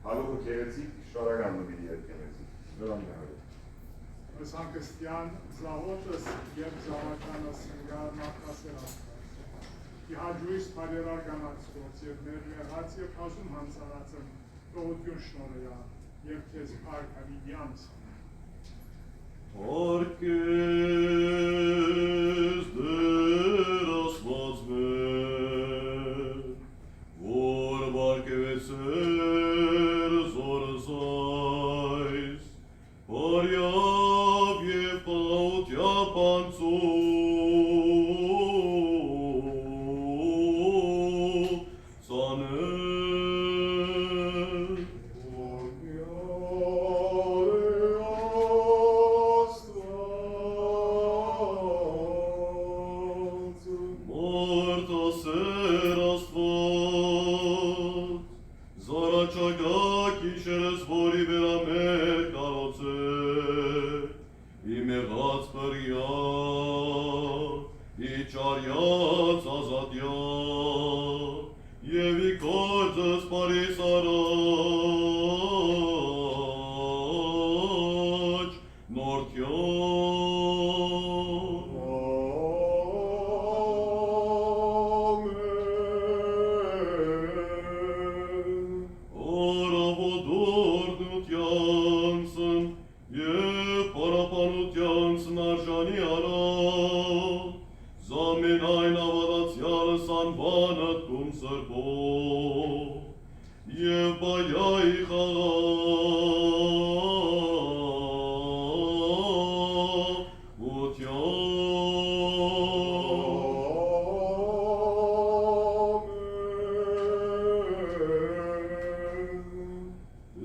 Հալուխը քերեցիկ, շարական նվիրի երկեմեցիկ, դրան նահարի։ Այս հանգստյան զաղոտս և զավականս նգար նախասեր ասկաց, իհաջույս պարերար գանացկոց և ներմեղած և հազում հանցանացն տողություն շնորեա և կեզ պարկավի յանց։ Արկես դեր ասված մեր, որ բարկևեցեր զորզայս, բարյավ և պաղաուտյա պանցու ծաներ։ Մարտասեր Աստված, զարաչագակ իշերս որի վերամեր կարոցեր, իմեղած պրյա, իճարյաց ազատյա, և իքործս պարիս առաջ, նորդյան։ Արավոդորդնությանցն և պարապանությանցն արժանի արա, զամենայն ավադացյալս անվանը տում սրբո, և բայայի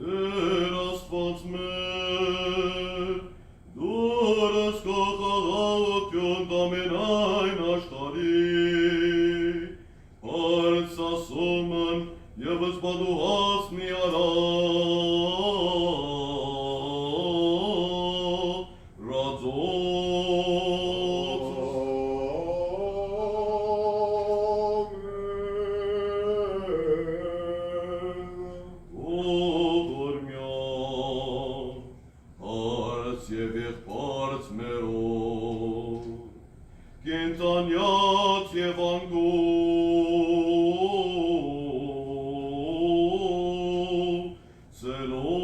Տեր Աստված մեր, դուրս քո խաղաղություն ամենայն աշխարհի, բարձ ասումն և զբադուհաս մի արա, և եղբարց մերով, կենտանյաց և անգով, ծելով,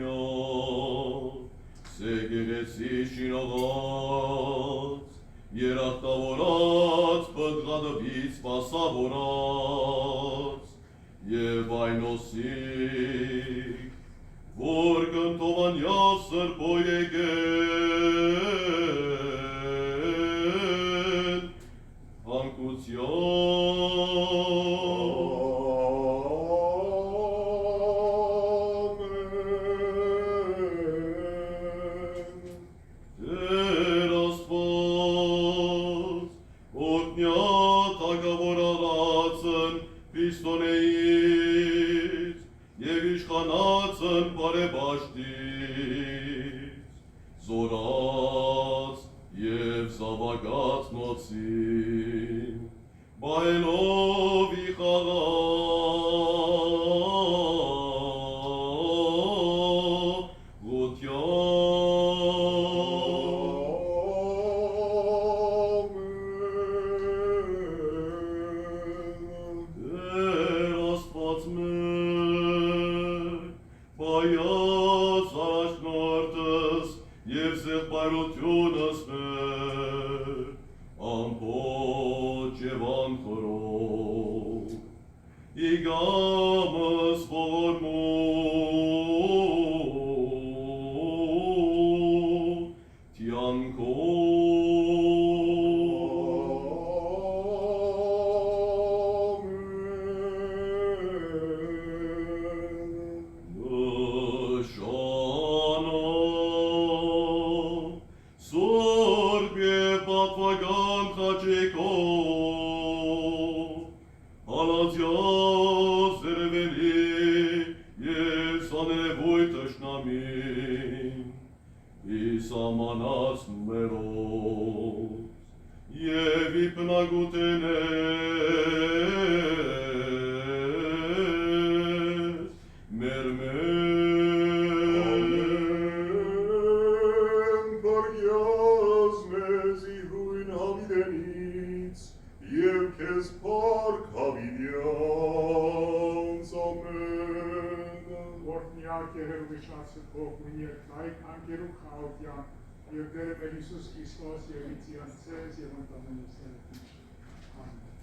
ողորմյան, սեգերեցի շինողած, երախտավորած, պտղադվից պասավորած, և այնոսիկ, որ կնտովանյա սրբո եկեն, Տեր Աստված, օգնյա թագավորացն պիստոնեից և իշխանացն բարեբաշտից, զորած և զավագած նոցին, բայելով Տեր Աստված մեր, բայած առաջնորդս և զեղբայրությունս մեր, ամպոչ և անխորով, իգամս ողորմով, թյանքով, Սուրբ և պատվական խաչիկով, հալածյա զերևելի իս ամանած մերոս, և իպնագուտենես մեր Ամեն բարյազ մեզի հույն հավիդենից, և քեզ պարկ հավիդյանց ամեն։ Որտնյակ եղել վիշացը փոխուն երկայք անկերու խաղոտյան, և դերև էլ Հիսուս Քրիստոս և իցիան ցեզ և ընտանենս ներեքիչ։ Ամեն։